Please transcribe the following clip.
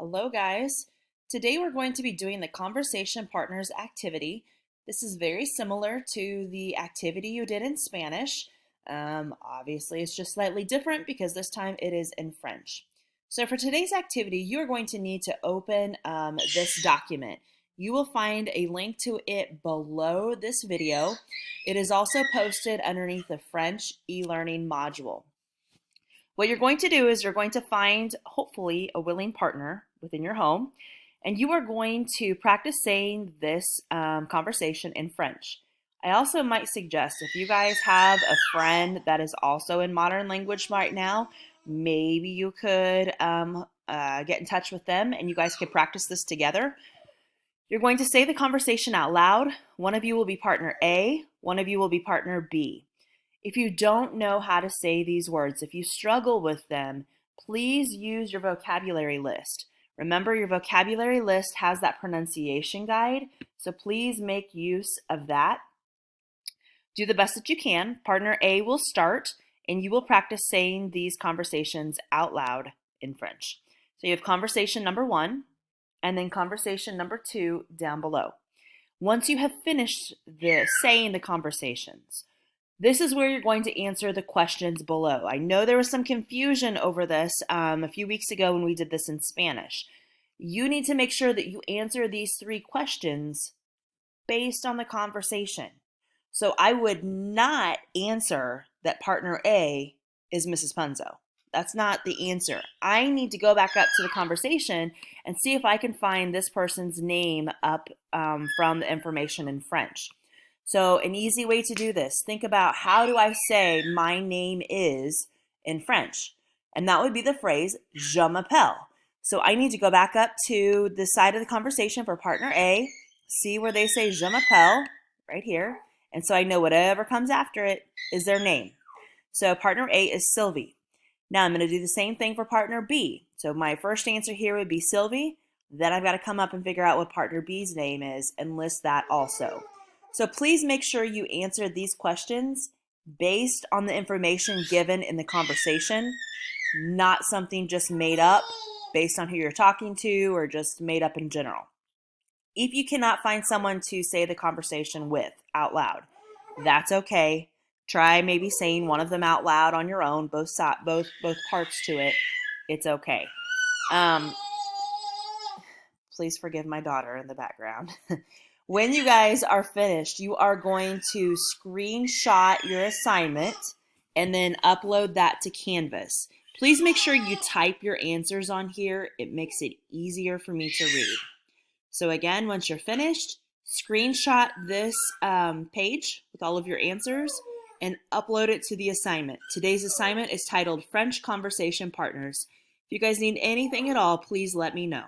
Hello, guys. Today we're going to be doing the Conversation Partners activity. This is very similar to the activity you did in Spanish. Obviously, it's just slightly different because this time it is in French. So for today's activity, you're going to need to open this document. You will find a link to it below this video. It is also posted underneath the French e-learning module. What you're going to do is you're going to find, hopefully, a willing partner within your home, and you are going to practice saying this conversation in French. I also might suggest if you guys have a friend that is also in modern language right now, maybe you could get in touch with them and you guys could practice this together. You're going to say the conversation out loud. One of you will be partner A, one of you will be partner B. If you don't know how to say these words, if you struggle with them, please use your vocabulary list. Remember, your vocabulary list has that pronunciation guide, so please make use of that. Do the best that you can. Partner A will start, and you will practice saying these conversations out loud in French. So you have conversation number 1, and then conversation number 2 down below. Once you have finished saying the conversations, this is where you're going to answer the questions below. I know there was some confusion over this a few weeks ago when we did this in Spanish. You need to make sure that you answer these 3 questions based on the conversation. So I would not answer that partner A is Mrs. Punzo. That's not the answer. I need to go back up to the conversation and see if I can find this person's name up from the information in French. So an easy way to do this, think about how do I say my name is in French? And that would be the phrase, je m'appelle. So I need to go back up to the side of the conversation for partner A, see where they say je m'appelle, right here. And so I know whatever comes after it is their name. So partner A is Sylvie. Now I'm going to do the same thing for partner B. So my first answer here would be Sylvie. Then I've got to come up and figure out what partner B's name is and list that also. So please make sure you answer these questions based on the information given in the conversation, not something just made up based on who you're talking to or just made up in general. If you cannot find someone to say the conversation with out loud, that's okay. Try maybe saying one of them out loud on your own, both parts to it. It's okay. Please forgive my daughter in the background. When you guys are finished, you are going to screenshot your assignment and then upload that to Canvas. Please make sure you type your answers on here. It makes it easier for me to read. So again, once you're finished, screenshot this page with all of your answers and upload it to the assignment. Today's assignment is titled French Conversation Partners. If you guys need anything at all, please let me know.